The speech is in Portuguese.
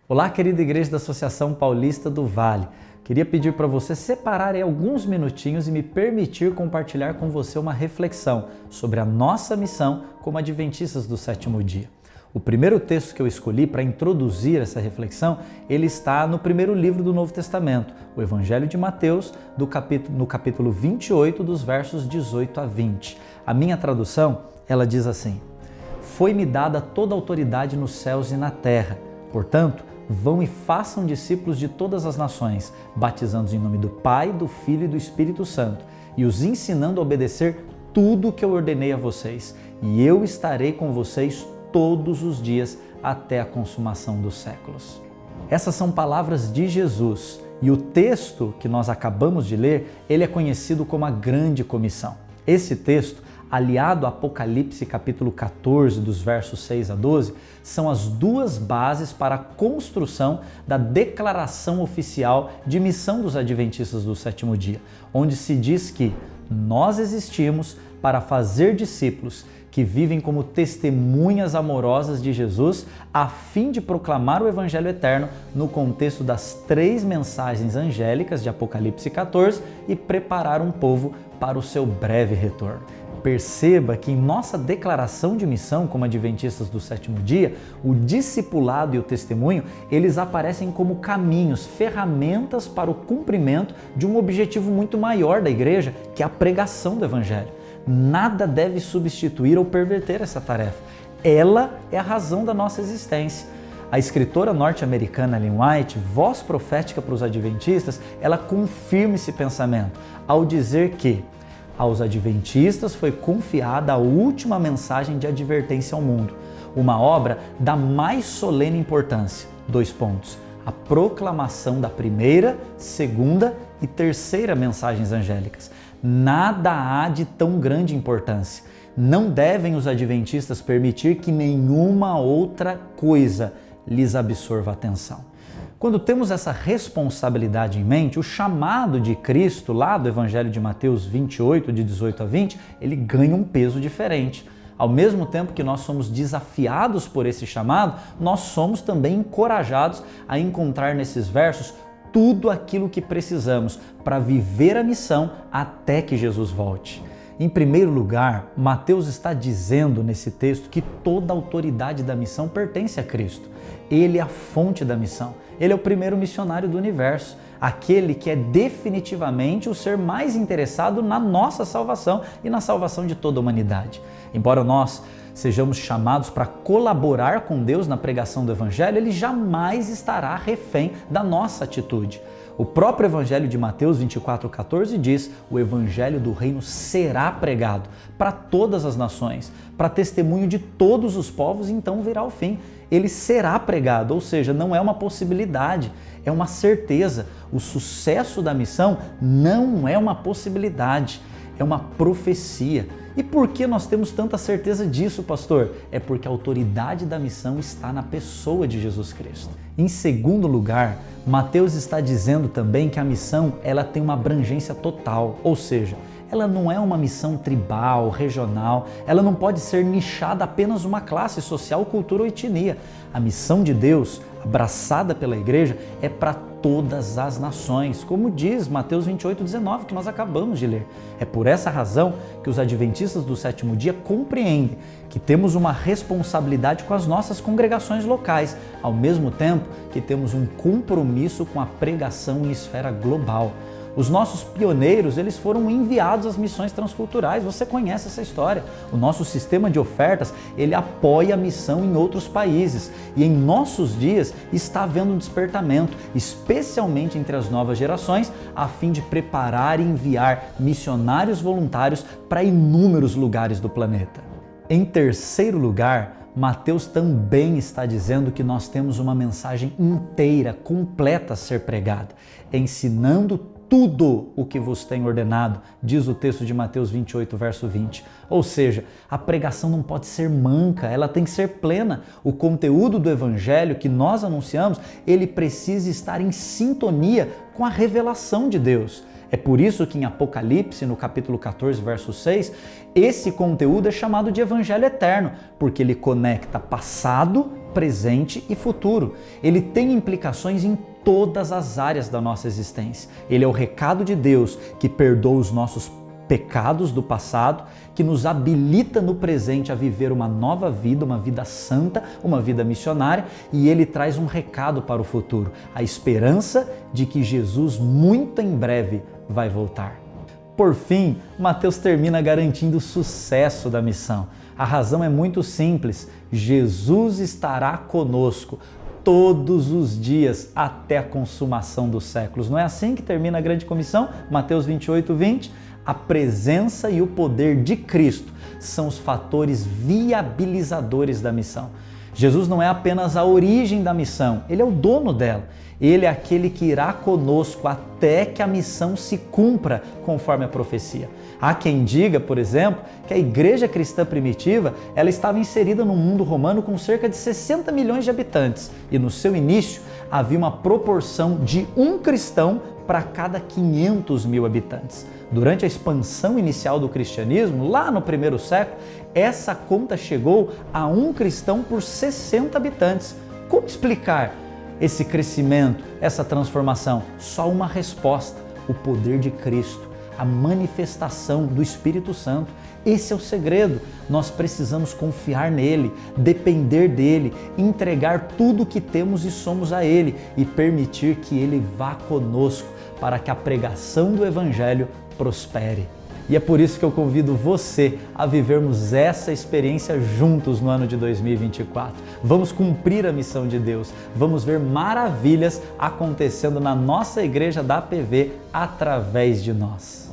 Olá, querida igreja da Associação Paulista do Vale. Queria pedir para você separar aí alguns minutinhos e me permitir compartilhar com você uma reflexão sobre a nossa missão como adventistas do sétimo dia. O primeiro texto que eu escolhi para introduzir essa reflexão, ele está no primeiro livro do Novo Testamento, o Evangelho de Mateus, no capítulo 28, dos versos 18 a 20. A minha tradução, ela diz assim: Foi-me dada toda a autoridade nos céus e na terra. Portanto, vão e façam discípulos de todas as nações, batizando-os em nome do Pai, do Filho e do Espírito Santo, e os ensinando a obedecer tudo o que eu ordenei a vocês. E eu estarei com vocês todos os dias até a consumação dos séculos. Essas são palavras de Jesus, e o texto que nós acabamos de ler, ele é conhecido como a Grande Comissão. Esse texto, aliado a Apocalipse capítulo 14, dos versos 6 a 12, são as duas bases para a construção da declaração oficial de missão dos adventistas do sétimo dia, onde se diz que nós existimos para fazer discípulos que vivem como testemunhas amorosas de Jesus, a fim de proclamar o Evangelho eterno no contexto das 3 mensagens angélicas de Apocalipse 14 e preparar um povo para o seu breve retorno. Perceba que em nossa declaração de missão como adventistas do sétimo dia, o discipulado e o testemunho, eles aparecem como caminhos, ferramentas para o cumprimento de um objetivo muito maior da igreja, que é a pregação do Evangelho. Nada deve substituir ou perverter essa tarefa. Ela é a razão da nossa existência. A escritora norte-americana Ellen White, voz profética para os adventistas, ela confirma esse pensamento ao dizer que aos adventistas foi confiada a última mensagem de advertência ao mundo, uma obra da mais solene importância. 2 pontos. A proclamação da primeira, segunda e terceira mensagens angélicas. Nada há de tão grande importância. Não devem os adventistas permitir que nenhuma outra coisa lhes absorva a atenção. Quando temos essa responsabilidade em mente, o chamado de Cristo, lá do Evangelho de Mateus 28, de 18 a 20, ele ganha um peso diferente. Ao mesmo tempo que nós somos desafiados por esse chamado, nós somos também encorajados a encontrar nesses versos tudo aquilo que precisamos para viver a missão até que Jesus volte. Em primeiro lugar, Mateus está dizendo nesse texto que toda a autoridade da missão pertence a Cristo. Ele é a fonte da missão. Ele é o primeiro missionário do universo, aquele que é definitivamente o ser mais interessado na nossa salvação e na salvação de toda a humanidade. Embora nós sejamos chamados para colaborar com Deus na pregação do Evangelho, ele jamais estará refém da nossa atitude. O próprio Evangelho de Mateus 24,14 diz: o Evangelho do Reino será pregado para todas as nações, para testemunho de todos os povos, e então virá o fim. Ele será pregado, ou seja, não é uma possibilidade, é uma certeza. O sucesso da missão não é uma possibilidade, é uma profecia. E por que nós temos tanta certeza disso, pastor? É porque a autoridade da missão está na pessoa de Jesus Cristo. Em segundo lugar, Mateus está dizendo também que a missão ela tem uma abrangência total, ou seja, ela não é uma missão tribal, regional, ela não pode ser nichada a apenas uma classe social, cultura ou etnia. A missão de Deus, abraçada pela igreja, é para todas as nações, como diz Mateus 28,19, que nós acabamos de ler. É por essa razão que os adventistas do sétimo dia compreendem que temos uma responsabilidade com as nossas congregações locais, ao mesmo tempo que temos um compromisso com a pregação em esfera global. Os nossos pioneiros, eles foram enviados às missões transculturais. Você conhece essa história. O nosso sistema de ofertas, ele apoia a missão em outros países. E em nossos dias está havendo um despertamento, especialmente entre as novas gerações, a fim de preparar e enviar missionários voluntários para inúmeros lugares do planeta. Em terceiro lugar, Mateus também está dizendo que nós temos uma mensagem inteira, completa a ser pregada, ensinando tudo o que vos tenho ordenado, diz o texto de Mateus 28, verso 20. Ou seja, a pregação não pode ser manca, ela tem que ser plena. O conteúdo do Evangelho que nós anunciamos, ele precisa estar em sintonia com a revelação de Deus. É por isso que em Apocalipse, no capítulo 14, verso 6, esse conteúdo é chamado de Evangelho Eterno, porque ele conecta passado, presente e futuro. Ele tem implicações em todas as áreas da nossa existência. Ele é o recado de Deus que perdoa os nossos pecados do passado, que nos habilita no presente a viver uma nova vida, uma vida santa, uma vida missionária, e ele traz um recado para o futuro, a esperança de que Jesus muito em breve vai voltar. Por fim, Mateus termina garantindo o sucesso da missão. A razão é muito simples: Jesus estará conosco todos os dias até a consumação dos séculos. Não é assim que termina a grande comissão? Mateus 28, 20. A presença e o poder de Cristo são os fatores viabilizadores da missão. Jesus não é apenas a origem da missão, ele é o dono dela. Ele é aquele que irá conosco até que a missão se cumpra conforme a profecia. Há quem diga, por exemplo, que a igreja cristã primitiva ela estava inserida no mundo romano com cerca de 60 milhões de habitantes e no seu início havia uma proporção de um cristão para cada 500 mil habitantes. Durante a expansão inicial do cristianismo, lá no primeiro século, essa conta chegou a um cristão por 60 habitantes. Como explicar esse crescimento, essa transformação? Só uma resposta: o poder de Cristo, a manifestação do Espírito Santo. Esse é o segredo. Nós precisamos confiar nele, depender dele, entregar tudo o que temos e somos a ele e permitir que ele vá conosco para que a pregação do Evangelho prospere. E é por isso que eu convido você a vivermos essa experiência juntos no ano de 2024. Vamos cumprir a missão de Deus, vamos ver maravilhas acontecendo na nossa igreja da APV através de nós.